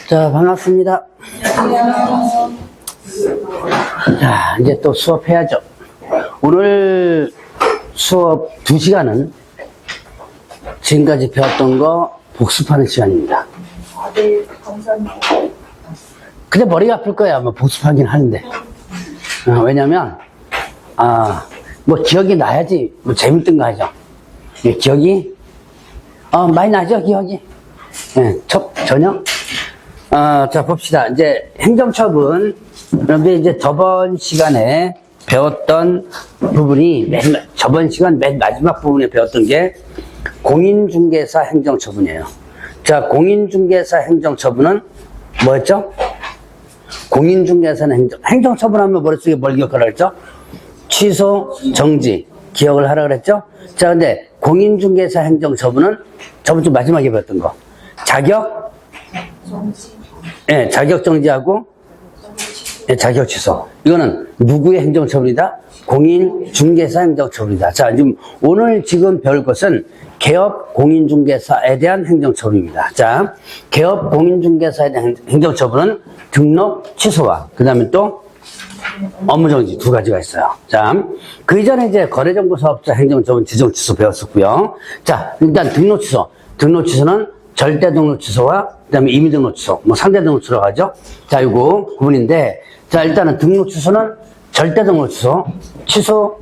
자, 반갑습니다. 자, 이제 또 수업해야죠. 오늘 수업 2시간은 지금까지 배웠던 거 복습하는 시간입니다. 네, 감사합니다. 근데 머리가 아플 거야. 뭐 복습하긴 하는데. 왜냐면, 뭐 기억이 나야지 뭐 재밌던 거 하죠. 기억이, 많이 나죠, 기억이? 네, 전혀? 자, 봅시다. 이제 행정처분, 여러분들 이제 저번 시간에 배웠던 부분이, 저번 시간 맨 마지막 부분에 배웠던 게 공인중개사 행정처분이에요. 자, 공인중개사 행정처분은 뭐였죠? 공인중개사는 행정처분하면 머릿속에 뭘 기억하라 그랬죠? 취소, 정지, 기억을 하라 그랬죠? 자, 근데 공인중개사 행정처분은 저번 주 마지막에 배웠던 거. 자격? 정지. 예, 자격 정지하고, 예, 자격 취소. 이거는 누구의 행정처분이다? 공인중개사 행정처분이다. 자, 지금 배울 것은 개업 공인중개사에 대한 행정처분입니다. 자, 개업 공인중개사에 대한 행정처분은 등록 취소와, 그 다음에 또 업무정지 두 가지가 있어요. 자, 그 이전에 이제 거래정보사업자 행정처분 지정 취소 배웠었고요. 자, 일단 등록 취소. 등록 취소는 절대 등록 취소와 그 다음에 임의 등록 취소, 뭐 상대 등록 취소라고 하죠. 자, 이거 구분인데, 자, 일단은 등록 취소는 절대 등록 취소. 취소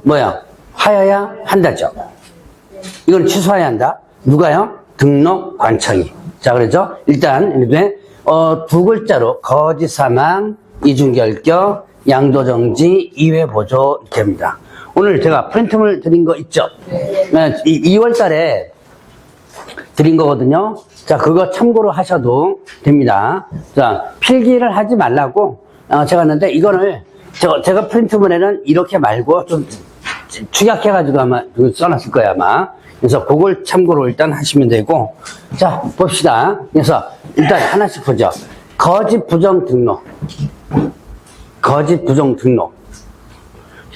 하여야 한다죠. 이건 취소해야 한다. 누가요? 등록관청이. 자, 그러죠? 일단 이렇게 두 글자로 거짓 사망, 이중결격, 양도정지, 이회보조 이렇게 합니다. 오늘 제가 프린트물 드린 거 있죠? 2월 달에 드린 거거든요. 자, 그거 참고로 하셔도 됩니다. 자, 필기를 하지 말라고 제가 했는데, 이거를 제가 프린트물에는 이렇게 말고 좀 축약해가지고 아마 써놨을 거예요, 아마. 그래서 그걸 참고로 일단 하시면 되고. 자, 봅시다. 그래서 일단 하나씩 보죠. 거짓 부정 등록. 거짓 부정 등록.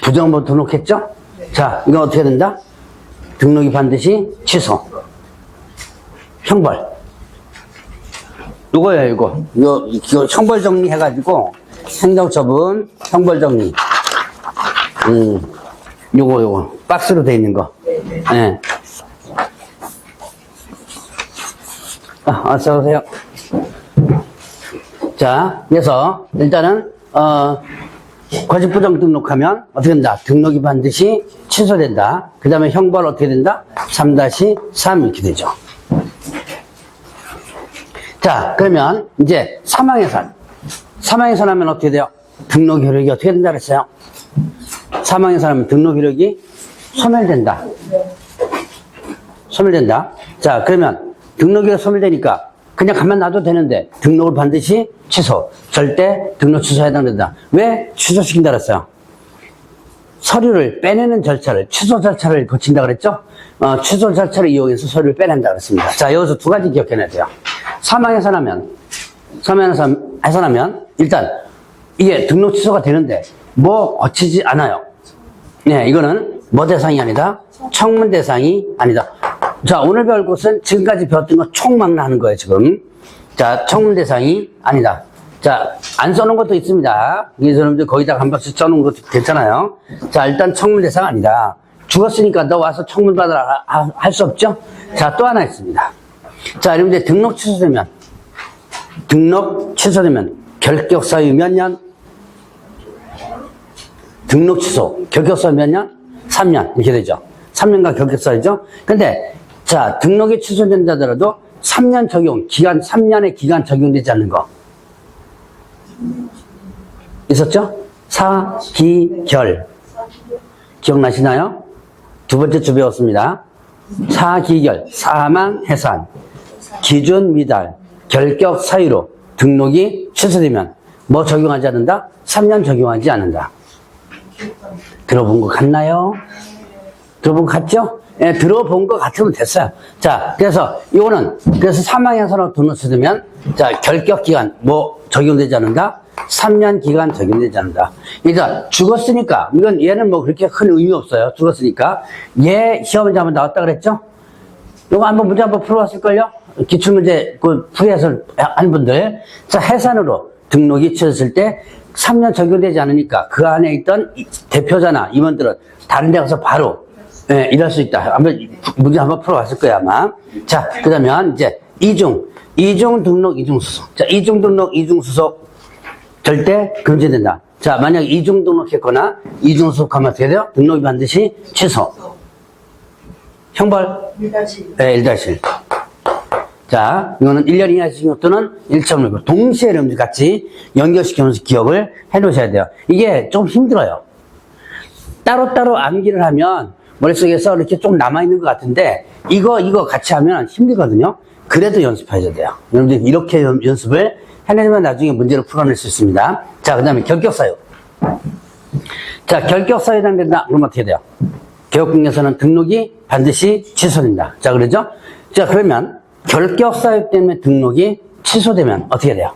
부정부 등록했죠? 자, 이거 어떻게 된다? 등록이 반드시 취소. 형벌. 이거예요, 이거 형벌 정리해가지고, 행정처분, 형벌 정리. 요거, 박스로 돼 있는 거. 네. 어서오세요. 자, 그래서, 일단은, 거짓 부정 등록하면 어떻게 된다? 등록이 반드시 취소된다. 그 다음에 형벌 어떻게 된다? 3-3 이렇게 되죠. 자, 그러면 이제 사망해산. 사망해산 하면 어떻게 돼요? 등록 효력이 어떻게 된다 그랬어요? 사망해산 하면 등록 효력이 소멸된다. 소멸된다. 자, 그러면 등록 효력이 소멸되니까 그냥 가만 놔도 되는데 등록을 반드시 취소. 절대 등록 취소에 해당된다. 왜 취소시킨다 그랬어요? 서류를 빼내는 절차를, 취소 절차를 거친다 그랬죠? 취소 절차를 이용해서 서류를 빼낸다 그랬습니다. 자, 여기서 두 가지 기억해내야 돼요. 사망해산하면 일단 이게 등록 취소가 되는데 뭐 거치지 않아요. 네, 이거는 뭐 대상이 아니다? 청문 대상이 아니다. 자, 오늘 배울 것은 지금까지 배웠던 거 총망라 하는 거예요, 지금. 자, 청문 대상이 아니다. 자, 안 써놓은 것도 있습니다. 이 사람들 거기다가 한 번씩 써놓은 것도 괜찮아요. 자, 일단 청문 대상 아니다. 죽었으니까 너 와서 청문 받으라 할 수 없죠? 자, 또 하나 있습니다. 자, 여러분들 등록 취소되면 결격 사유 몇 년? 등록 취소 결격 사유 몇 년? 3년 이렇게 되죠. 3년간 결격 사유죠. 근데 자, 등록이 취소된다 하더라도 3년 적용 기간 3년의 기간 적용되지 않는 거 있었죠? 사기결 기억나시나요? 두 번째 주 배웠습니다. 사기결, 사망, 해산, 기준 미달, 결격 사유로 등록이 취소되면 뭐 적용하지 않는다? 3년 적용하지 않는다. 들어본 거 같나요? 들어본 거 같죠? 예, 들어본 거 같으면 됐어요. 자, 그래서 그래서 사망해산으로 등록 취소되면 자, 결격 기간 뭐 적용되지 않는다? 3년 기간 적용되지 않는다. 그러니까 죽었으니까 얘는 뭐 그렇게 큰 의미 없어요. 죽었으니까 얘 시험에 한번 나왔다 그랬죠? 요거 문제 한번 풀어봤을걸요? 기출문제 그 풀이해서 한 분들. 자, 해산으로 등록이 취소됐을 때 3년 적용되지 않으니까 그 안에 있던 대표자나 임원들은 다른 데 가서 바로 예, 일할 수 있다. 한번 문제 한번 풀어봤을 거야 아마. 자, 그러면 이제 이중 등록, 이중 수속. 자, 이중 등록, 이중 수속 절대 금지된다. 자, 만약 이중 등록했거나 이중 수속하면 어떻게 돼요? 등록이 반드시 취소. 형벌? 1-1. 네, 1-1. 자, 이거는 1년 이하 징역 또는 1.5고 동시에 여러분들 같이 연결시켜서 기억을 해 놓으셔야 돼요. 이게 좀 힘들어요. 따로따로 암기를 하면 머릿속에서 이렇게 좀 남아있는 것 같은데 이거 같이 하면 힘들거든요. 그래도 연습하셔야 돼요. 여러분들 이렇게 연습을 해내면 나중에 문제를 풀어낼 수 있습니다. 자, 그 다음에 결격사유. 자, 결격사유에 해당된다. 그럼 어떻게 돼요? 개업공개에서는 등록이 반드시 취소된다. 자, 그러죠? 자, 그러면 결격사유 때문에 등록이 취소되면 어떻게 돼요?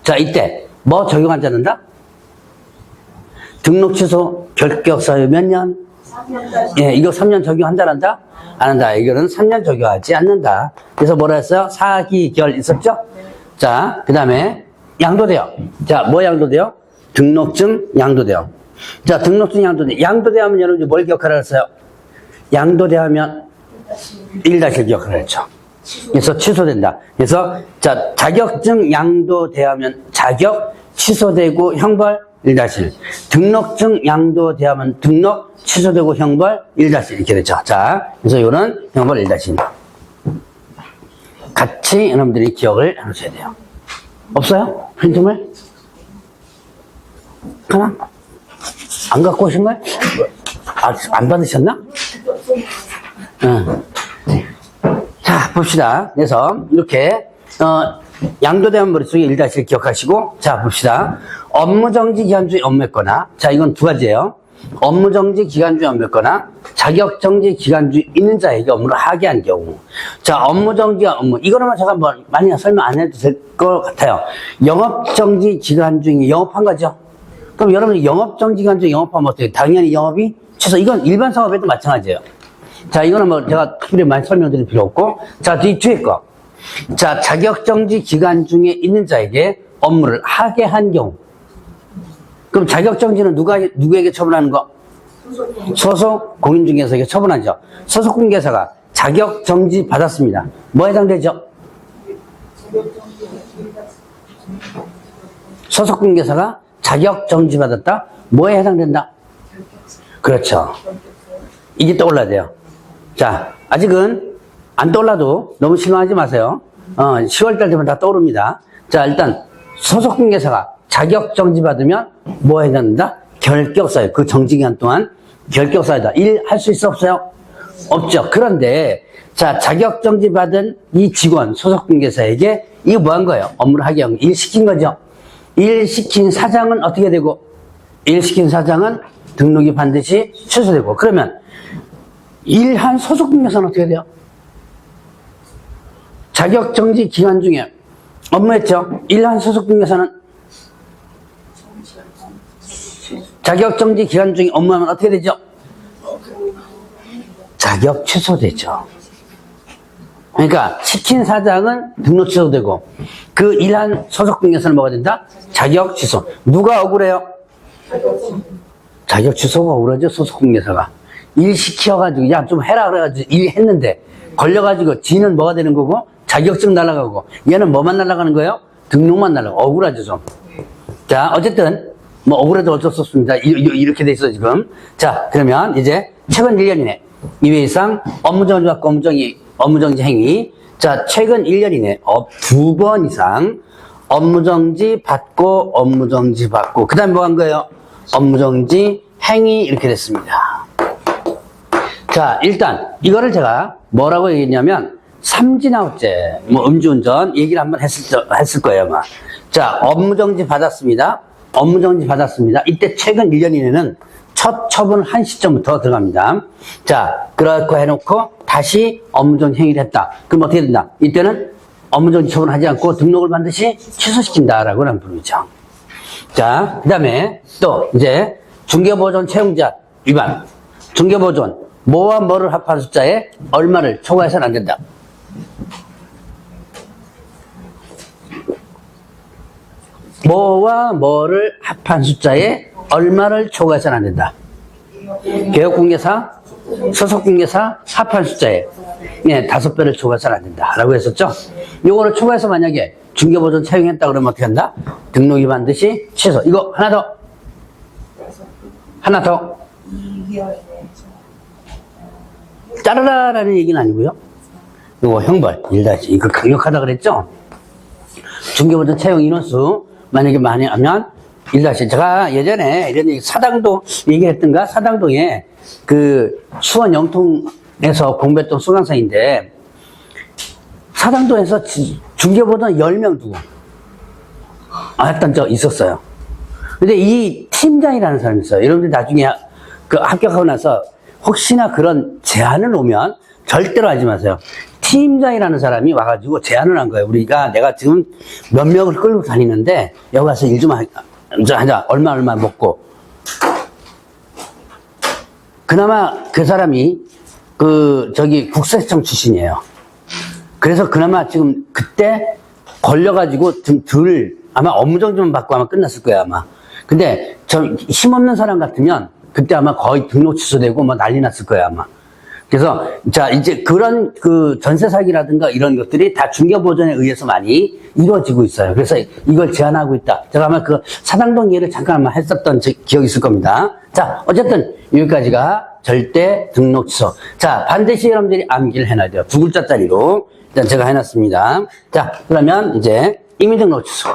자, 이때 뭐 적용하지 않는다? 등록 취소 결격사유 몇 년? 3년까지. 예, 이거 3년 적용한다, 안 한다? 안 한다. 이거는 3년 적용하지 않는다. 그래서 뭐라 했어요? 사기결 있었죠? 자, 그 다음에 양도돼요. 자, 뭐 양도돼요? 등록증 양도돼요. 자, 등록증 양도돼. 양도돼 하면 여러분들 뭘 기억하라 했어요? 양도돼 하면 1-1 기억하라 했죠. 그래서 취소된다. 그래서 자, 자격증 양도돼 하면 자격 취소되고 형벌 1-1. 등록증 양도돼 하면 등록 취소되고 형벌 1-1 이렇게 되죠. 자, 그래서 이거는 형벌 1-1. 같이 여러분들이 기억을 해놓으셔야 돼요. 없어요? 프린트물? 하나? 안 갖고 오신 거예요? 안 받으셨나? 응. 자, 봅시다. 그래서 이렇게 양도되면 머릿속에 1-1 기억하시고, 자, 봅시다. 업무정지 기간 중에 업무했거나, 자, 이건 두 가지예요. 업무정지 기간 중에 업무했거나, 자격정지 기간 중에 있는 자에게 업무를 하게 한 경우. 자, 업무정지와 업무. 이거는 제가 뭐 많이 설명 안 해도 될 것 같아요. 영업정지 기간 중에 영업한 거죠. 그럼 여러분이 영업정지 기간 중에 영업하면 어떻게? 당연히 영업이 취소. 이건 일반 사업에도 마찬가지예요. 자, 이거는 뭐 제가 특별히 많이 설명드릴 필요 없고, 자, 뒤에 거. 자, 자격정지 기간 중에 있는 자에게 업무를 하게 한 경우. 그럼 자격정지는 누구에게 처분하는 거? 소속 공인중개사에게 처분하죠. 소속 공인중개사가 자격정지 받았습니다. 뭐 해당되죠? 소속 공인중개사가 자격정지 받았다? 뭐에 해당된다? 그렇죠. 이게 떠올라야 돼요. 자, 아직은 안 떠올라도 너무 실망하지 마세요. 10월달 되면 다 떠오릅니다. 자, 일단 소속 공인중개사가 자격정지 받으면 뭐 해야 된다? 결격사유. 그 정지기간 동안 결격사유다. 일 할 수 있어 없어요? 없죠. 그런데 자, 자격정지 받은 이 직원 소속 공인중개사에게 이거 뭐 한 거예요? 업무를 하게 한 거. 일 시킨 거죠. 일 시킨 사장은 어떻게 되고? 일 시킨 사장은 등록이 반드시 취소되고. 그러면 일한 소속 공인중개사는 어떻게 돼요? 자격정지 기간 중에 업무했죠. 일한 소속 공인중개사는 자격정지 기간 중에 업무하면 어떻게 되죠? 자격 취소되죠. 그러니까 시킨 사장은 등록 취소되고 그 일한 소속 공인중개사는 뭐가 된다? 자격 취소. 누가 억울해요? 자격 취소가 억울하죠. 소속 공인중개사가 일 시켜가지고 야 좀 해라 그래가지고 일 했는데 걸려가지고 지는 뭐가 되는 거고 자격증 날아가고 얘는 뭐만 날아가는 거예요? 등록만 날아가고 억울하죠 좀. 자, 어쨌든 뭐 억울해도 어쩔 수 없습니다. 이렇게 돼 있어 지금. 자, 그러면 이제 최근 1년 이내 2회 이상 업무정지 받고 업무정지 행위. 자, 최근 1년 이내 2번 이상 업무정지 받고 업무정지 받고 그 다음에 뭐 한 거예요? 업무정지 행위 이렇게 됐습니다. 자, 일단 이거를 제가 뭐라고 얘기했냐면 삼진아웃죄, 뭐 음주운전 얘기를 한번 했을 거예요 아마. 자, 업무정지 받았습니다. 업무정지 받았습니다. 이때 최근 1년 이내는 첫 처분한 시점부터 들어갑니다. 자, 그렇고 해놓고 다시 업무정지 행위를 했다. 그럼 어떻게 된다? 이때는 업무정지 처분하지 않고 등록을 반드시 취소시킨다라고 하는 부르죠. 자, 그 다음에 또 이제 중개보존 채용자 위반. 중개보존 뭐와 뭐를 합한 숫자에 얼마를 초과해서는 안 된다. 뭐와 뭐를 합한 숫자에 얼마를 초과해서는 안 된다. 개업공개사, 소속공개사 합한 숫자에 5배를 초과해서는 안 된다. 라고 했었죠? 요거를 초과해서 만약에 중개보존 차용했다 그러면 어떻게 한다? 등록이 반드시 취소. 이거 하나 더. 하나 더. 2개월 내에 짜르라라는 얘기는 아니고요. 요거 형벌 1-. 이거 강력하다 그랬죠? 중개보존 채용 인원수 만약에 많이 하면 1-. 제가 예전에 이런 얘기 사당동 얘기했던가? 사당동에 그 수원 영통에서 공부했던 수강생인데 사당동에서 중개보존 10명 두고 했던 적 있었어요. 근데 이 팀장이라는 사람이 있어요. 여러분들 나중에 그 합격하고 나서 혹시나 그런 제안을 오면 절대로 하지 마세요. 팀장이라는 사람이 와가지고 제안을 한 거예요. 내가 지금 몇 명을 끌고 다니는데 여기 가서 일 좀 하자. 얼마 먹고. 그나마 그 사람이 국세청 출신이에요. 그래서 그나마 지금 그때 걸려가지고 좀 아마 업무정지만 받고 아마 끝났을 거예요, 아마. 근데 힘없는 사람 같으면 그때 아마 거의 등록 취소되고 뭐 난리 났을 거예요, 아마. 그래서 이제 그런 전세 사기라든가 이런 것들이 다 중개보존에 의해서 많이 이루어지고 있어요. 그래서 이걸 제한하고 있다. 제가 아마 그 사당동 예를 잠깐 아마 했었던 기억이 있을 겁니다. 자, 어쨌든 여기까지가 절대 등록 취소. 자, 반드시 여러분들이 암기를 해놔야 돼요. 2글자짜리로. 일단 제가 해놨습니다. 자, 그러면 이제 임의등록 취소.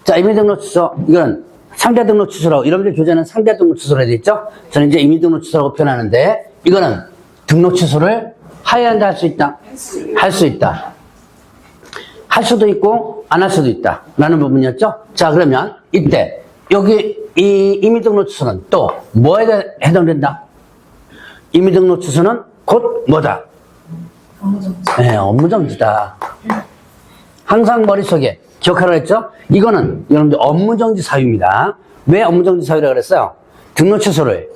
자, 임의등록 취소. 이건 상대 등록 취소라고. 여러분들 교재는 상대 등록 취소로 되어 있죠? 저는 이제 임의등록 취소라고 표현하는데, 이거는 등록 취소를 해야 한다, 할 수 있다? 할 수 있다. 할 수도 있고, 안 할 수도 있다. 라는 부분이었죠? 자, 그러면 이때, 여기 이 임의등록 취소는 또 뭐에 해당된다? 임의등록 취소는 곧 뭐다? 업무정지. 네, 업무정지다. 항상 머릿속에 기억하라 했죠? 이거는 여러분들 업무정지 사유입니다. 왜 업무정지 사유라고 그랬어요? 등록 취소를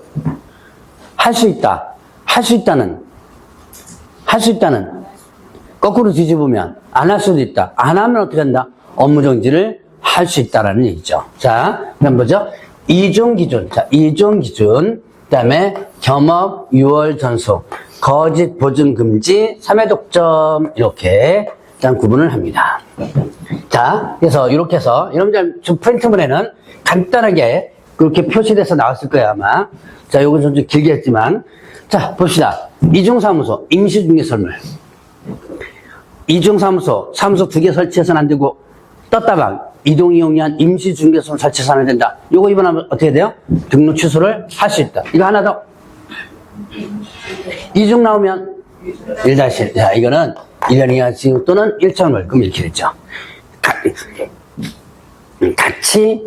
할 수 있다. 할 수 있다는 거꾸로 뒤집으면 안 할 수도 있다. 안 하면 어떻게 한다? 업무정지를 할 수 있다라는 얘기죠. 자, 그럼 뭐죠? 이중기준. 자, 이중기준. 그 다음에 겸업, 유월 전속, 거짓 보증 금지, 3회 독점 이렇게 일단 구분을 합니다. 자, 그래서 이렇게 해서 여러분들 좀 프린트문에는 간단하게 그렇게 표시돼서 나왔을 거예요, 아마. 자, 요건 좀 길게 했지만. 자, 봅시다. 이중사무소, 임시중개설물. 이중사무소, 사무소 2개 설치해서는 안 되고, 떴다방, 이동이용이한 임시중개소를 설치해서는 안 된다. 요거 이번하면 어떻게 돼요? 등록 취소를 할 수 있다. 이거 하나 더. 이중 나오면 1-1. 자, 이거는 1년 이하 징역 또는 1,000원. 그럼 이렇게 됐죠. 같이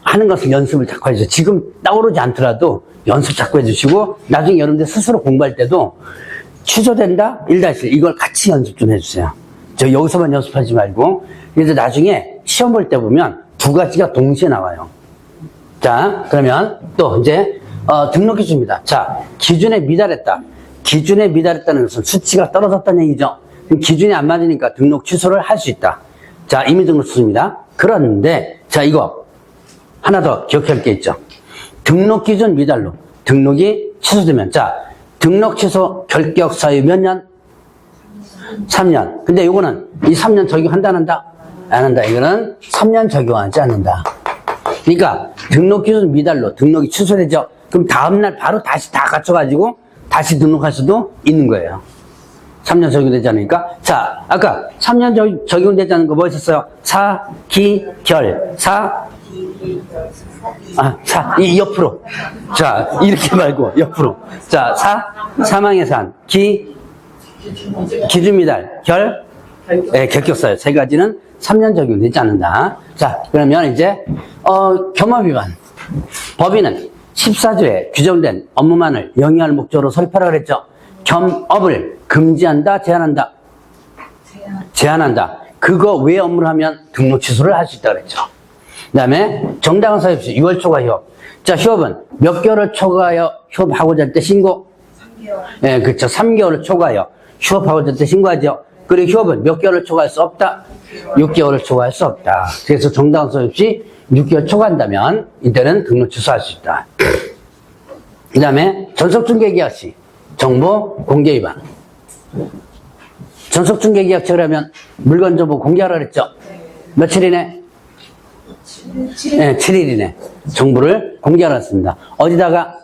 하는 것을 연습을 자꾸 해주세요. 지금 떠오르지 않더라도 연습 자꾸 해주시고, 나중에 여러분들 스스로 공부할 때도 취소된다? 1-1. 이걸 같이 연습 좀 해주세요. 저 여기서만 연습하지 말고. 그래서 나중에 시험 볼 때 보면 2가지가 동시에 나와요. 자, 그러면 또 이제 등록 기준입니다. 자, 기준에 미달했다. 기준에 미달했다는 것은 수치가 떨어졌다는 얘기죠. 기준이 안 맞으니까 등록 취소를 할 수 있다. 자, 임의등록 취소입니다. 그런데 자, 이거 하나 더 기억할 게 있죠. 등록 기준 미달로 등록이 취소되면, 자, 등록 취소 결격 사유 몇 년? 3년. 근데 이거는 이 3년 적용한다, 안 한다? 안 한다. 이거는 3년 적용하지 않는다. 그러니까 등록 기준 미달로 등록이 취소되죠. 그럼 다음날 바로 다시 다 갖춰가지고 다시 등록할 수도 있는 거예요. 3년 적용되지 않으니까. 자, 아까 3년 적용되지 않은 거 뭐 있었어요? 사기결. 이 옆으로. 자, 이렇게 말고 옆으로. 자, 사망의 산. 기준 미달. 결격사유. 3가지는 3년 적용되지 않는다. 자, 그러면 이제 겸업 위반. 법인은 14조에 규정된 업무만을 영위할 목적으로 설립하라 그랬죠. 겸업을 금지한다, 제한한다? 제한한다. 그거 외 업무를 하면 등록 취소를 할 수 있다 그랬죠. 그 다음에 정당한 사유 없이 6월 초과 휴업. 자, 휴업은 몇 개월을 초과하여 휴업하고자 할 때 신고? 3개월. 예, 그렇죠. 3개월을 초과하여 휴업하고자 할 때 신고하죠. 그리고 휴업은 몇 개월을 초과할 수 없다? 6개월을 초과할 수 없다. 그래서 정당성 없이 6개월 초과한다면 이때는 등록 취소할 수 있다. 그 다음에 전속중개계약 시 정보 공개 위반. 전속중개계약처를 하면 물건 정보 공개하라 그랬죠? 며칠 이내? 7일. 7일 이내 정보를 공개하라 했습니다. 어디다가?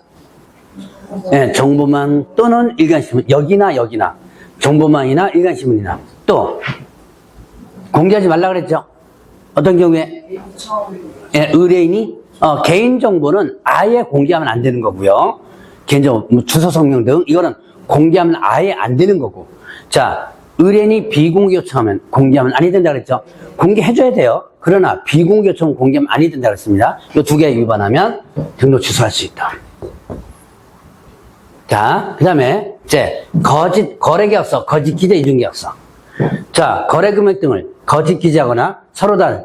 정보망 또는 일간신문, 여기나 정보망이나 일간신문이나 또 공개하지 말라 그랬죠? 어떤 경우에? 의뢰인이 개인정보는 아예 공개하면 안 되는 거고요. 개인정보, 뭐 주소, 성명 등 이거는 공개하면 아예 안 되는 거고. 자, 의뢰인이 비공개 요청하면 공개하면 아니 된다 그랬죠? 공개해줘야 돼요. 그러나 비공개 요청 공개하면 아니 된다 그랬습니다. 이 두 개 위반하면 등록 취소할 수 있다. 자, 그 다음에 이제 거짓 거래계약서, 거짓 기재 이중계약서. 자, 거래 금액 등을 거짓 기재하거나 서로 다른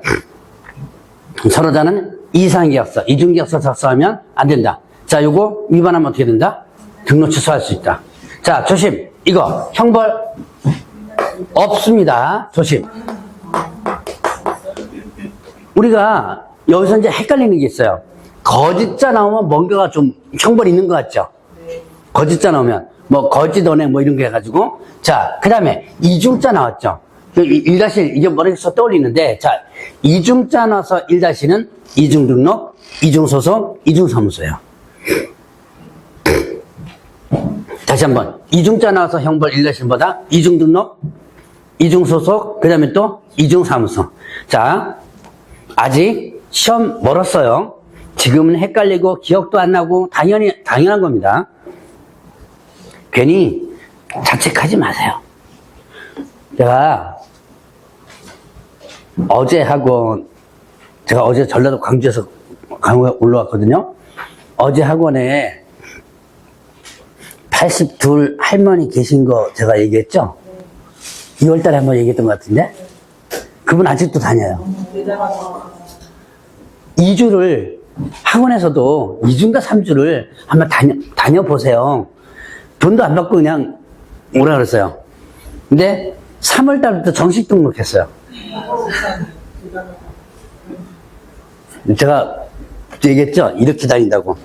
이상계약서, 이중계약서 작성하면 안 된다. 자, 요거 위반하면 어떻게 된다? 등록 취소할 수 있다. 자, 조심. 이거 형벌 없습니다. 조심. 우리가 여기서 이제 헷갈리는 게 있어요. 거짓자 나오면 뭔가가 좀 형벌이 있는 것 같죠? 거짓자 나오면 뭐 거짓언해 뭐 이런 게 해가지고. 자, 그 다음에 이중자 나왔죠? 1-1 이게 머릿속에 떠올리는데, 자, 이중자 나와서 1-는 이중등록, 이중소속, 이중사무소예요. 다시 한번 이중자 나와서 형벌 1-보다 이중등록, 이중소속, 그 다음에 또 이중사무소. 자, 아직 시험 멀었어요. 지금은 헷갈리고 기억도 안 나고 당연한 겁니다. 괜히 자책하지 마세요. 제가 어제 전라도 광주에서 강원에 올라왔거든요. 어제 학원에 82 할머니 계신 거 제가 얘기했죠? 2월달에 한번 얘기했던 것 같은데? 그분 아직도 다녀요. 2주를, 학원에서도 2주인가 3주를 한번 다녀보세요. 돈도 안 받고 그냥 오라 그랬어요. 근데 3월달부터 정식 등록했어요. 제가 얘기했죠? 이렇게 다닌다고.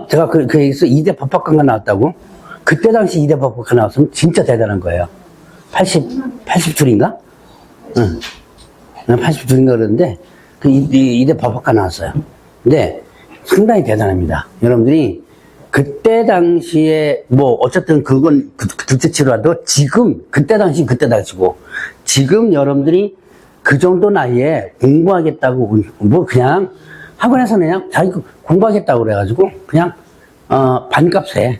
제가 그 얘기에서 2대 법학관가 나왔다고? 그때 당시 2대 법학관 나왔으면 진짜 대단한 거예요. 82인가? 응. 82인가 그러는데, 그 2대 법학관 나왔어요. 근데 상당히 대단합니다. 여러분들이 그때 당시에 뭐 어쨌든 그건 둘째치로라도 지금 그때 당시 그때 당시고 지금 여러분들이 그 정도 나이에 공부하겠다고 뭐 그냥 학원에서는 그냥 자기 공부하겠다고 그래가지고 그냥 반값에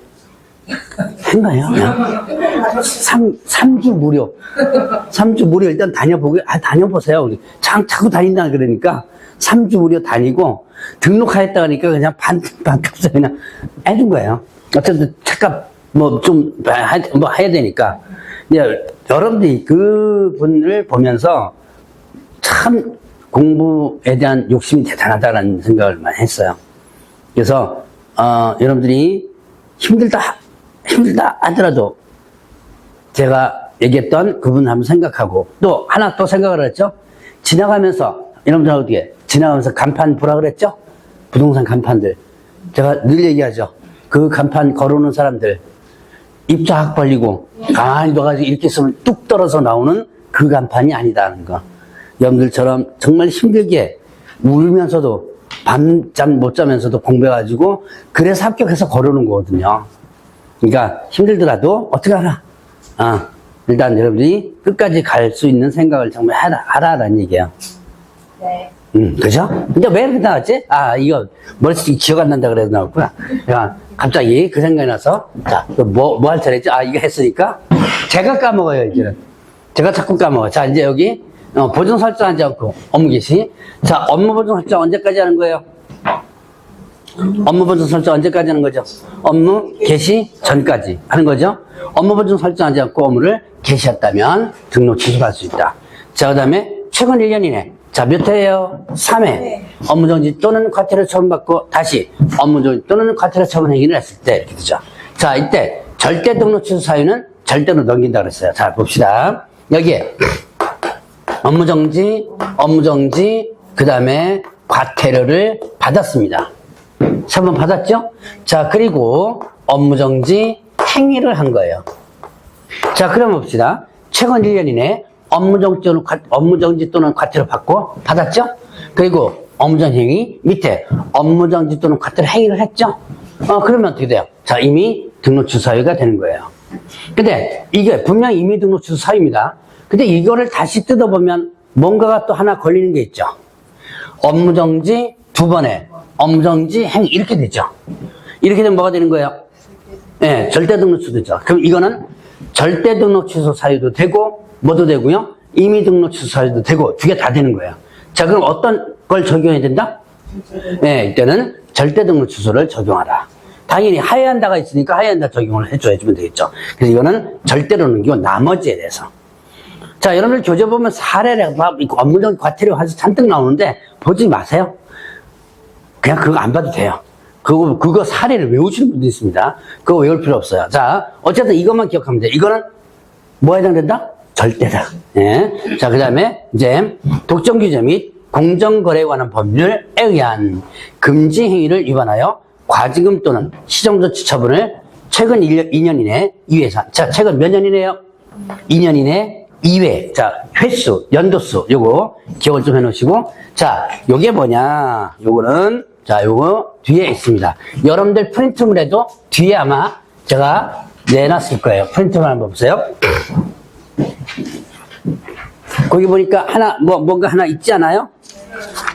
한 거예요. 그냥 3주 무료. 3주 무료 일단 다녀보세요. 우리 자꾸 다닌다 그러니까 3주 무료 다니고 등록하겠다 하니까 그냥 반값에 그냥 해준 거예요. 어쨌든 책값 좀 해야 되니까. 여러분들이 그분을 보면서 참 공부에 대한 욕심이 대단하다는 생각을 많이 했어요. 그래서, 여러분들이 힘들다 하더라도 제가 얘기했던 그분 한번 생각하고 또 하나 또 생각을 했죠. 지나가면서 여러분들 어떻게 지나가면서 간판 보라 그랬죠? 부동산 간판들. 제가 늘 얘기하죠. 그 간판 걸어오는 사람들 입자 확 벌리고 가만히 둬가지고 이렇게 있으면 뚝 떨어져 나오는 그 간판이 아니다는 거. 여러분들처럼 정말 힘들게 울면서도 밤잠 못 자면서도 공부해가지고 그래서 합격해서 걸어오는 거거든요. 그러니까 힘들더라도 어떻게 하나 일단 여러분들이 끝까지 갈 수 있는 생각을 정말 하라라는 얘기예요. 네. 그죠? 근데 왜 이렇게 나왔지? 이거 머릿속에 기억 안 난다 그래서 나왔구나. 그러니까 갑자기 그 생각이 나서 자, 뭐 할 차례지? 이거 했으니까 제가 까먹어요, 이제는. 제가 자꾸 까먹어요. 자, 이제 여기 보증 설정하지 않고 업무 개시. 자, 업무 보증 설정 언제까지 하는 거예요? 업무 보증 설정 언제까지 하는 거죠? 업무 개시 전까지 하는 거죠? 업무 보증 설정하지 않고 업무를 개시했다면 등록 취소할 수 있다. 자, 그 다음에 최근 1년 이내. 자, 몇 회예요? 3회. 네. 업무정지 또는 과태료 처분받고 다시 업무정지 또는 과태료 처분 행위를 했을 때 이렇게 되죠. 자, 이때 절대 등록 취소 사유는 절대로 넘긴다 그랬어요. 자, 봅시다. 여기에 업무정지, 그 다음에 과태료를 받았습니다. 3번 받았죠? 자, 그리고 업무정지 행위를 한 거예요. 자, 그럼 봅시다. 최근 1년 이내 업무정지 또는 과태료 받았죠? 그리고 업무정지 행위 밑에 업무정지 또는 과태료 행위를 했죠? 그러면 어떻게 돼요? 자, 이미 등록 취소 사유가 되는 거예요. 근데 이게 분명히 이미 등록 취소 사유입니다. 근데 이거를 다시 뜯어보면 뭔가가 또 하나 걸리는 게 있죠. 업무정지 2번에 업무정지 행위 이렇게 되죠. 이렇게 되면 뭐가 되는 거예요? 네, 절대 등록 취소죠. 그럼 이거는 절대 등록 취소 사유도 되고 뭐도 되고요. 임의 등록 취소 사유도 되고 두 개 다 되는 거예요. 자, 그럼 어떤 걸 적용해야 된다? 네, 이때는 절대 등록 취소를 적용하라. 당연히 하해한다가 있으니까 하해한다 적용을 해주면 되겠죠. 그래서 이거는 절대로 넘기고 나머지에 대해서. 자, 여러분들 교재 보면 사례를 업무정지 과태료 해서 잔뜩 나오는데 보지 마세요. 그냥 그거 안 봐도 돼요. 그거 사례를 외우시는 분도 있습니다. 그거 외울 필요 없어요. 자, 어쨌든 이것만 기억하면 돼요. 이거는 뭐에 해당된다? 절대다. 예. 자, 그 다음에 이제 독점규제 및 공정거래에 관한 법률에 의한 금지 행위를 위반하여 과징금 또는 시정조치 처분을 최근 2년 이내 2회. 자, 최근 몇 년 이내요? 2년 이내 2회. 자, 횟수, 연도수, 요거 기억을 좀 해놓으시고. 자, 요게 뭐냐? 요거는, 자, 요거 뒤에 있습니다. 여러분들 프린트물에도 뒤에 아마 제가 내놨을 거예요. 프린트물 한번 보세요. 거기 보니까 뭔가 하나 있지 않아요?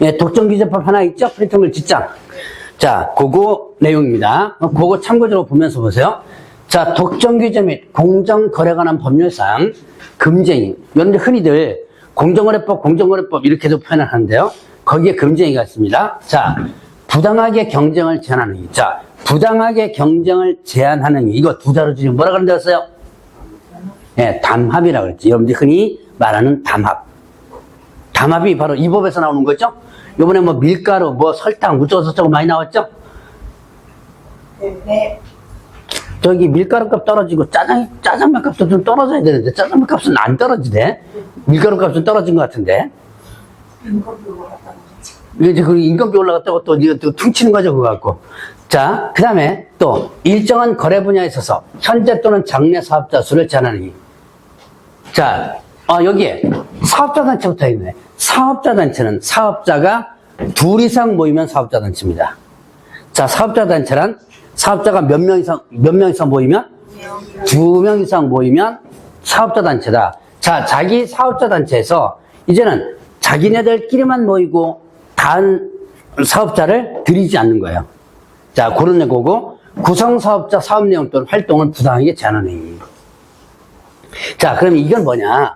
예, 독점규제법 하나 있죠? 프린트물 뒷장. 자, 그거 내용입니다. 그거 참고적으로 보면서 보세요. 자, 독점규제 및 공정거래에 관한 법률상 금지행위. 여러분들 흔히들 공정거래법 이렇게도 표현을 하는데요. 거기에 금지행위가 있습니다. 자, 부당하게 경쟁을 제한하는 행위. 자, 부당하게 경쟁을 제한하는 행위. 이거 두 자로 지금 뭐라 그런다고 했어요? 예, 담합이라고 그랬지. 여러분들 흔히 말하는 담합. 담합이 바로 이 법에서 나오는 거죠? 요번에 뭐 밀가루, 뭐 설탕, 어쩌고저쩌고 많이 나왔죠? 네. 저기 밀가루 값 떨어지고 짜장면 값도 좀 떨어져야 되는데 짜장면 값은 안 떨어지네? 밀가루 값은 떨어진 것 같은데? 인건비 올랐다는 거지. 이제 그 인건비 올라갔다고 또 이거 또 퉁치는 거죠, 그거 갖고. 자, 그 다음에 또 일정한 거래 분야에 있어서 현재 또는 장래 사업자 수를 제한하는 기. 자, 여기에 사업자 단체부터 있네. 사업자 단체는 사업자가 둘 이상 모이면 사업자 단체입니다. 자, 사업자 단체란 사업자가 몇 명 이상 모이면? 2명 이상 모이면 사업자 단체다. 자, 자기 사업자 단체에서 이제는 자기네들끼리만 모이고 다른 사업자를 들이지 않는 거예요. 자, 그런 거고 구성사업자 사업 내용 또는 활동을 부당하게 제한하는 행위. 자, 그럼 이건 뭐냐?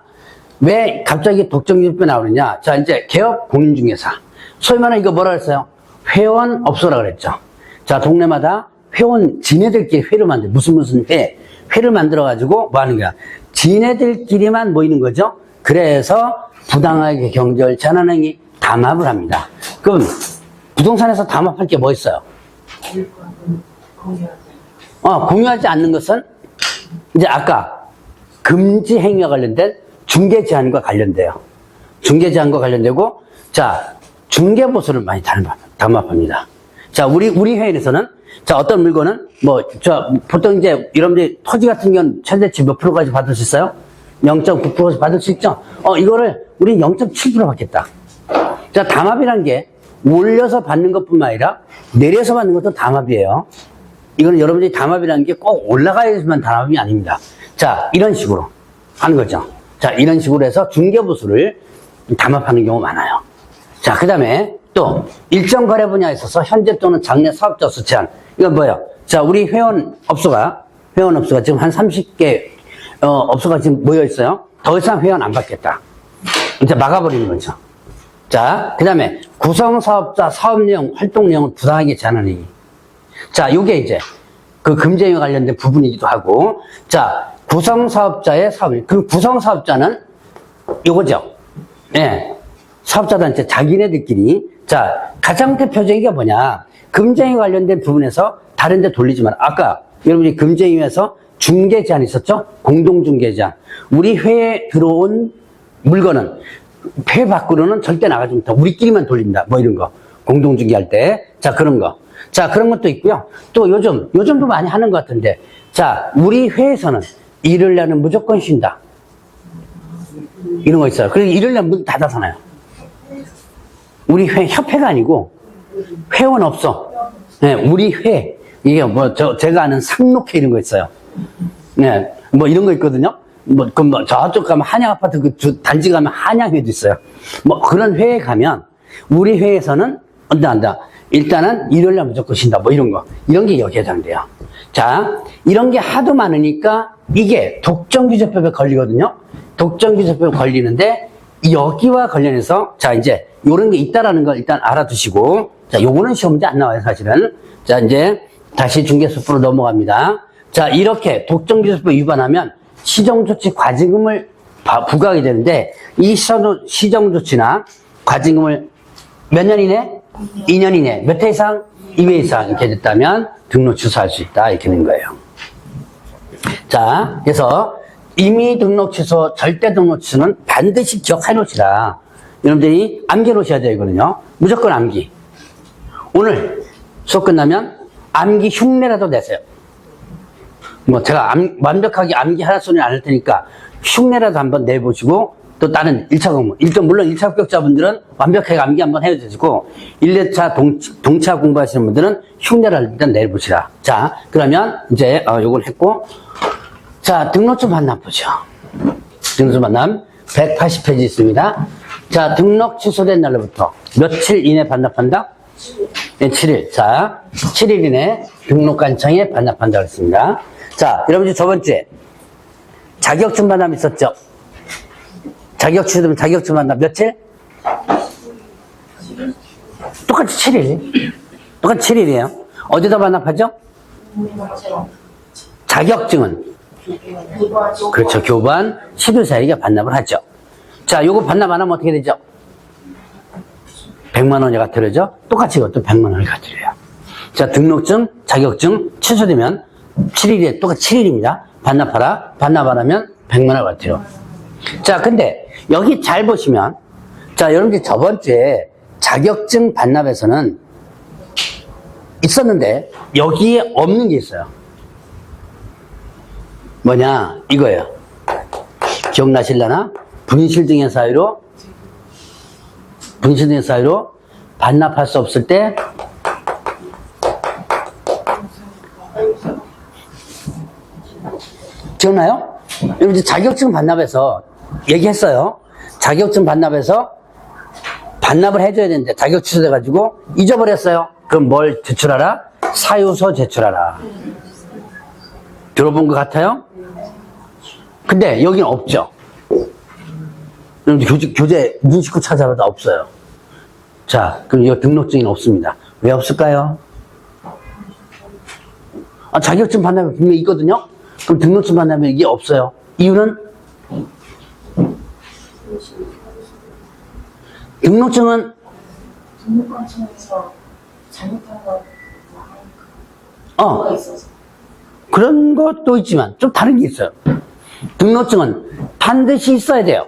왜 갑자기 독점규제법이 나오느냐? 자, 이제 개업 공인중개사. 소위 말하는 이거 뭐라 그랬어요? 회원 업소라 그랬죠. 자, 동네마다 회원, 지네들끼리 회를 만들어. 무슨 회를 만들어가지고 뭐 하는 거야? 지네들끼리만 모이는 거죠. 그래서 부당하게 경쟁을 제한하는 행위, 담합을 합니다. 그럼 부동산에서 담합할 게 뭐 있어요? 공유하지 않는 것은 이제 아까 금지 행위와 관련된 중개 제한과 관련돼요. 중개 제한과 관련되고, 자, 중개 보수를 많이 담합합니다. 자, 우리 회원에서는, 자, 어떤 물건은, 보통 이제, 여러분들 토지 같은 경우는 최대치 몇 프로까지 받을 수 있어요? 0.9%까지 받을 수 있죠? 이거를 우리 0.7% 받겠다. 자, 담합이란 게 올려서 받는 것 뿐만 아니라 내려서 받는 것도 담합이에요. 이거는 여러분들이 담합이라는 게 꼭 올라가야지만 담합이 아닙니다. 자, 이런 식으로 하는 거죠. 자, 이런 식으로 해서 중개보수를 담합하는 경우가 많아요. 자, 그 다음에 또 일정 거래 분야에 있어서 현재 또는 장래 사업자 수 제한. 이건 뭐예요? 자, 우리 회원 업소가 지금 한 30개 업소가 지금 모여 있어요. 더 이상 회원 안 받겠다. 이제 막아버리는 거죠. 자, 그 다음에 구성사업자 사업 내용, 활동 내용을 부당하게 제한하는 행위. 자, 요게 이제 그 금지행위와 관련된 부분이기도 하고, 자, 구성사업자의 사업, 그 구성사업자는 요거죠. 예. 사업자단체 자기네들끼리. 자, 가장 대표적인 게 뭐냐. 금지행위 관련된 부분에서 다른 데 돌리지 마라. 아까 여러분이 금지행위에서 중개 제한 있었죠? 공동 중개 제한. 우리 회에 들어온 물건은 회 밖으로는 절대 나가지 못하고 우리끼리만 돌린다. 뭐 이런 거. 공동 중개할 때. 자, 그런 거. 자, 그런 것도 있고요. 또 요즘도 많이 하는 것 같은데. 자, 우리 회에서는 일요일 날은 무조건 쉰다. 이런 거 있어요. 그리고 일요일 날 문 닫아서나요. 우리 회, 협회가 아니고 회원 없어. 네, 우리 회. 이게 뭐, 제가 아는 상록회 이런 거 있어요. 네, 뭐 이런 거 있거든요. 저쪽 가면 한양 아파트 단지 가면 한양회도 있어요. 뭐 그런 회에 가면 우리 회에서는 한다. 일단은 일요일 날 무조건 쉰다. 뭐 이런 거. 이런 게 여기에 해당돼요. 자, 이런 게 하도 많으니까 이게 독점규제법에 걸리거든요. 독점규제법에 걸리는데 여기와 관련해서 자, 이제 요런 게 있다라는 걸 일단 알아두시고 자, 요거는 시험 문제 안 나와요, 사실은. 자, 이제 다시 중개수법으로 넘어갑니다. 자, 이렇게 독점규제법 위반하면 시정조치 과징금을 부과하게 되는데 이 시정조치나 과징금을 몇 년 이내? 2년 이내. 몇 회 이상? 2회 이상 이렇게 됐다면 등록 취소할 수 있다. 이렇게 된 거예요. 자, 그래서 임의 등록 취소, 절대 등록 취소는 반드시 기억해 놓으시라. 여러분들이 암기해 놓으셔야 되거든요. 무조건 암기. 오늘 수업 끝나면 암기 흉내라도 내세요. 뭐 제가 완벽하게 암기 하라 소리는 안 할 테니까 흉내라도 한번 내보시고 또 다른 1차 공부, 물론 1차 합격자분들은 완벽하게 암기 한번 해주시고 1, 2차 동차 공부하시는 분들은 흉내를 일단 내보시라. 자, 그러면 이제 요걸 했고 자, 등록증 반납 보죠. 등록증 반납 180페이지 있습니다. 자, 등록 취소된 날로부터 며칠 이내 반납한다? 네, 7일. 자, 7일 이내 등록관청에 반납한다고 했습니다. 자, 여러분들 저번주에 자격증 반납 있었죠? 자격 취소되면 자격증 반납 며칠? 똑같이 7일. 똑같이 7일이에요. 어디다 반납하죠? 자격증은? 그렇죠. 교반 10일 사이에 반납을 하죠. 자, 요거 반납 안 하면 어떻게 되죠? 100만 원이 가들어죠? 똑같이 이것도 100만 원을 가들어요. 자, 등록증, 자격증 취소되면 7일에 똑같이 7일입니다. 반납하라. 반납 안 하면 100만 원 가들어. 자, 근데 여기 잘 보시면 자, 여러분들 저번주에 자격증 반납에서는 있었는데 여기에 없는 게 있어요. 뭐냐? 이거예요. 기억나실려나? 분실 등의 사유로 반납할 수 없을 때 기억나요? 여러분 자격증 반납에서 얘기했어요. 자격증 반납에서 반납을 해줘야 되는데 자격 취소돼가지고 잊어버렸어요. 그럼 뭘 제출하라? 사유서 제출하라. 들어본 것 같아요? 근데 여기는 없죠. 교재 문식구 찾아봐도 없어요. 자, 그럼 이거 등록증이 없습니다. 왜 없을까요? 자격증 반납에 분명히 있거든요? 그럼 등록증 반납에 이게 없어요. 이유는? 등록증은 등록관청에서 잘못한 거 있어서 그런 것도 있지만 좀 다른 게 있어요. 등록증은 반드시 있어야 돼요.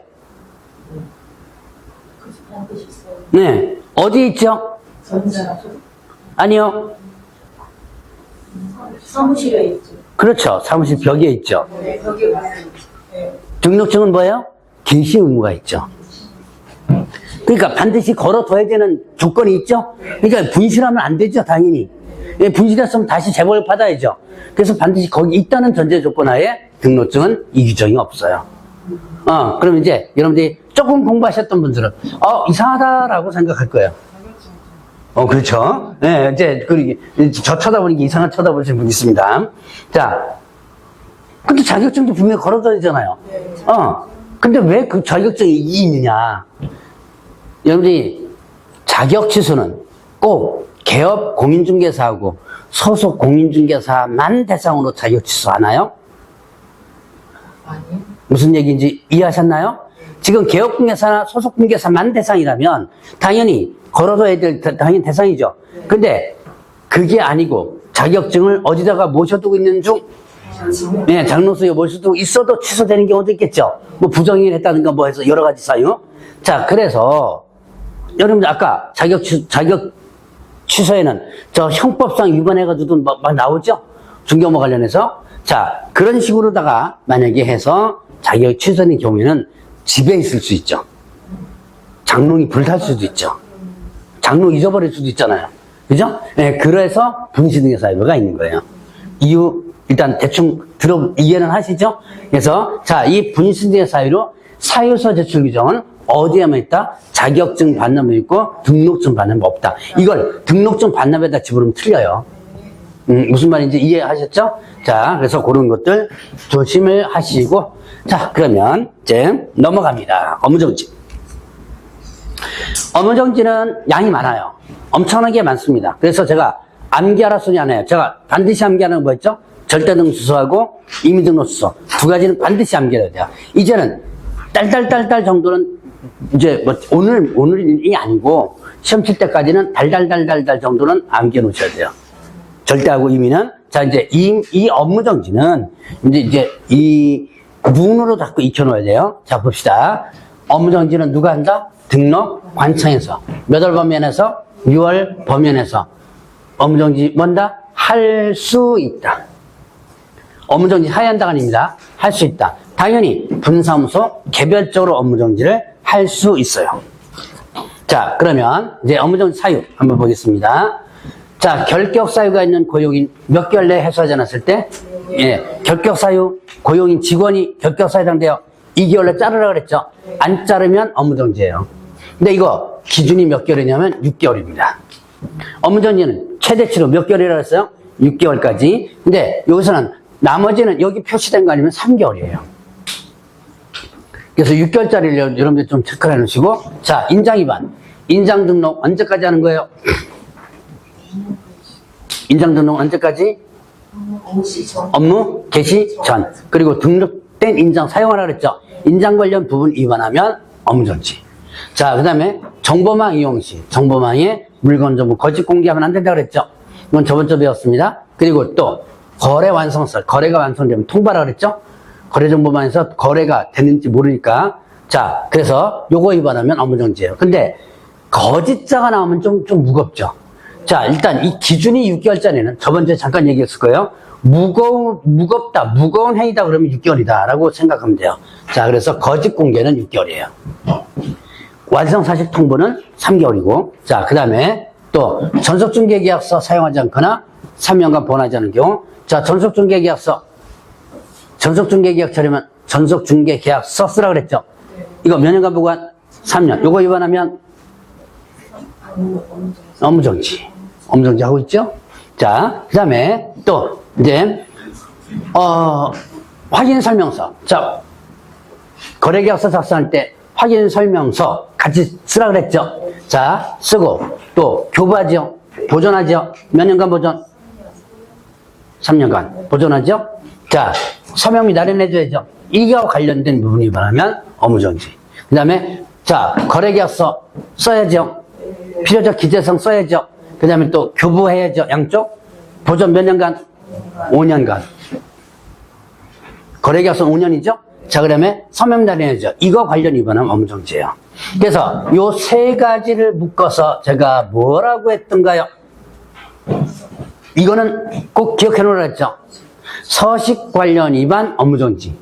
그래서 반드시 있어요. 네. 어디 있죠? 전자라서 아니요. 사무실에 있죠. 그렇죠. 사무실 벽에 있죠. 네, 벽에 가서 네. 등록증은 뭐예요? 게시 의무가 있죠. 그러니까 반드시 걸어둬야 되는 조건이 있죠? 그러니까 분실하면 안 되죠, 당연히. 분실했으면 다시 제보를 받아야죠. 그래서 반드시 거기 있다는 전제 조건 하에 등록증은 이 규정이 없어요. 그럼 이제 여러분들이 조금 공부하셨던 분들은, 이상하다라고 생각할 거예요. 그렇죠. 네, 이제, 저 쳐다보니까 이상한 쳐다보시는 분 있습니다. 자, 근데 자격증도 분명히 걸어둬야 되잖아요. 근데 왜 그 자격증이 있느냐? 여러분들이 자격 취소는 꼭 개업 공인중개사하고 소속 공인중개사만 대상으로 자격 취소하나요? 아니요. 무슨 얘기인지 이해하셨나요? 지금 개업 공개사나 소속 공개사만 대상이라면 당연히 걸어둬야 될 당연히 대상이죠. 근데 그게 아니고 자격증을 어디다가 모셔두고 있는 중 네, 장로수요 뭘 수도 있어도 취소되는 경우도 있겠죠. 뭐 부정행위를 했다든가 뭐 해서 여러 가지 사유. 자, 그래서 여러분들 아까 자격 취소에는 저 형법상 위반해가지고도 막 나오죠? 중개업무 관련해서. 자, 그런 식으로다가 만약에 해서 자격 취소된 경우에는 집에 있을 수 있죠. 장롱이 불탈 수도 있죠. 장롱 잊어버릴 수도 있잖아요. 그죠? 네, 그래서 분실등의 사유가 있는 거예요. 이유, 일단 대충 이해는 하시죠? 그래서, 자, 이 분실등의 사유로 사유서 제출 규정은 어디에만 있다? 자격증 반납에 있고 등록증 반납에 없다. 이걸 등록증 반납에다 집어넣으면 틀려요. 무슨 말인지 이해하셨죠? 자, 그래서 그런 것들 조심을 하시고, 자, 그러면 이제 넘어갑니다. 업무정지. 업무정지는 양이 많아요. 엄청나게 많습니다. 그래서 제가 암기하라 소리 안 해요. 제가 반드시 암기하는 거 뭐였죠? 절대등록주소하고 임의등록주소 두 가지는 반드시 암기해야 돼요. 이제는 딸딸딸딸 정도는 이제 뭐 오늘이 아니고 시험 칠 때까지는 달달달달달 정도는 암기해 놓으셔야 돼요. 절대하고 임의는. 자, 이제 이 업무정지는 이제 이 문으로 자꾸 익혀놓아야 돼요. 자, 봅시다. 업무정지는 누가 한다? 등록 관청에서. 몇 월 범위에서? 6월 범위에서. 업무정지 뭔다? 할 수 있다. 업무정지 하야 한다가 아닙니다. 할 수 있다. 당연히 분사무소 개별적으로 업무정지를 할 수 있어요. 자, 그러면 이제 업무정지 사유 한번 보겠습니다. 자, 결격 사유가 있는 고용인 몇 개월 내에 해소하지 않았을 때, 예, 결격 사유, 고용인 직원이 결격 사유 상대요. 2개월 내에 자르라 그랬죠. 안 자르면 업무정지예요. 근데 이거 기준이 몇 개월이냐면 6개월입니다. 업무정지는 최대치로 몇 개월이라고 했어요? 6개월까지. 근데 여기서는 나머지는 여기 표시된 거 아니면 3개월이에요. 그래서 6개월짜리를 여러분들 좀 체크를 해 놓으시고, 자, 인장 위반. 인장 등록 언제까지 하는 거예요? 인장 등록 언제까지? 업무 개시 전. 그리고 등록된 인장 사용하라 그랬죠. 인장 관련 부분 위반하면 업무정지. 자, 그 다음에 정보망 이용 시 정보망에 물건 정보 거짓 공개하면 안 된다 그랬죠. 이건 저번 주에 배웠습니다. 그리고 또 거래 완성설, 거래가 완성되면 통보하라 그랬죠. 거래 정보망에서 거래가 됐는지 모르니까. 자, 그래서 요거 위반하면 업무정지예요. 근데 거짓자가 나오면 좀 무겁죠. 자, 일단 이 기준이 6개월짜리는 저번 주에 잠깐 얘기했을 거예요. 무겁다, 무거운 행위다 그러면 6개월이다 라고 생각하면 돼요. 자, 그래서 거짓 공개는 6개월이에요. 완성사실 통보는 3개월이고, 자, 그 다음에 또 전속중개계약서 사용하지 않거나 3년간 보완하지 않은 경우, 자, 전속중개계약서, 전속중개계약처리면 전속중개계약서 쓰라 그랬죠. 이거 몇 년간 보관? 3년. 요거 위반하면 업무정지. 업무정지 하고 있죠? 자, 그 다음에 또 이제 확인설명서. 자, 거래계약서 작성할 때 확인설명서 같이 쓰라 그랬죠? 자, 쓰고 또 교부하죠? 보존하죠? 몇 년간 보존? 3년간 보존하죠? 자, 서명미 날인해줘야죠. 이거와 관련된 부분이 위반하면 업무정지. 그 다음에 자, 거래계약서 써야죠. 필요적 기재성 써야죠. 그 다음에 또 교부해야죠. 양쪽. 보존 몇 년간? 5년간. 거래계약서 5년이죠? 자, 그 다음에 서명 날인해야죠. 이거 관련 위반하면 업무정지예요. 그래서 요 세 가지를 묶어서 제가 뭐라고 했던가요? 이거는 꼭 기억해 놓으라 했죠. 서식 관련 위반 업무정지.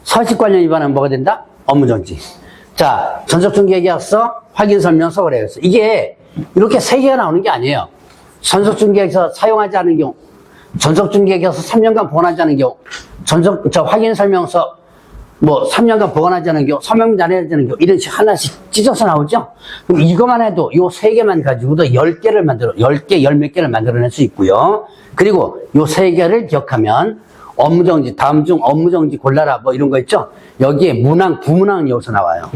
서식 관련 위반하면 뭐가 된다? 업무정지. 자, 전속중개계약서, 확인설명서, 거래계약서. 이게 이렇게 세 개가 나오는 게 아니에요. 전속중개계약서 사용하지 않은 경우, 전속중개계약서 3년간 보관하지 않은 경우, 확인설명서 뭐 3년간 보관하지 않은 경우, 서명이 안 해야 되는 경우, 이런 식 하나씩 찢어서 나오죠? 그럼 이것만 해도 요 세 개만 가지고도 10개를 10개, 10몇 개를 만들어낼 수 있고요. 그리고 요 세 개를 기억하면 업무정지, 다음 중 업무정지 골라라 뭐 이런 거 있죠? 여기에 문항, 부문항 여기서 나와요.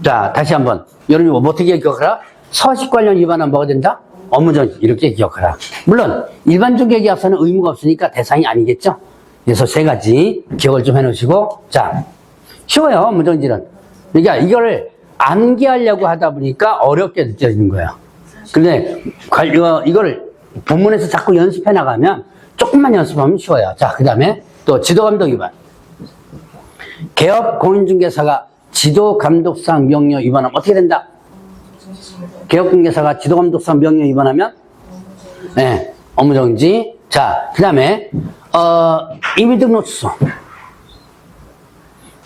자, 다시 한번. 여러분이 뭐 어떻게 기억하라? 서식 관련 위반하면 뭐가 된다? 업무정지. 이렇게 기억하라. 물론 일반 중개계약서는 의무가 없으니까 대상이 아니겠죠? 그래서 세 가지 기억을 좀 해놓으시고, 자, 쉬워요, 업무정지는. 그러니까 이거를 암기하려고 하다 보니까 어렵게 느껴지는 거예요. 근데 이거를 본문에서 자꾸 연습해 나가면 조금만 연습하면 쉬워요. 자, 그 다음에 또 지도감독 위반. 개업 공인중개사가 지도감독상 명령 위반하면 어떻게 된다? 개업공개사가 지도감독상 명령 위반하면 네, 업무정지. 자, 그 다음에 임의등록 취소.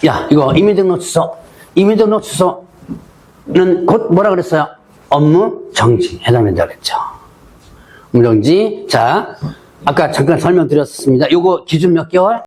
야, 이거 임의등록 취소. 임의등록 취소는 곧 뭐라 그랬어요? 업무정지 해당된다 그랬죠. 업무정지. 자, 아까 잠깐 설명드렸습니다. 요거 기준 몇 개월?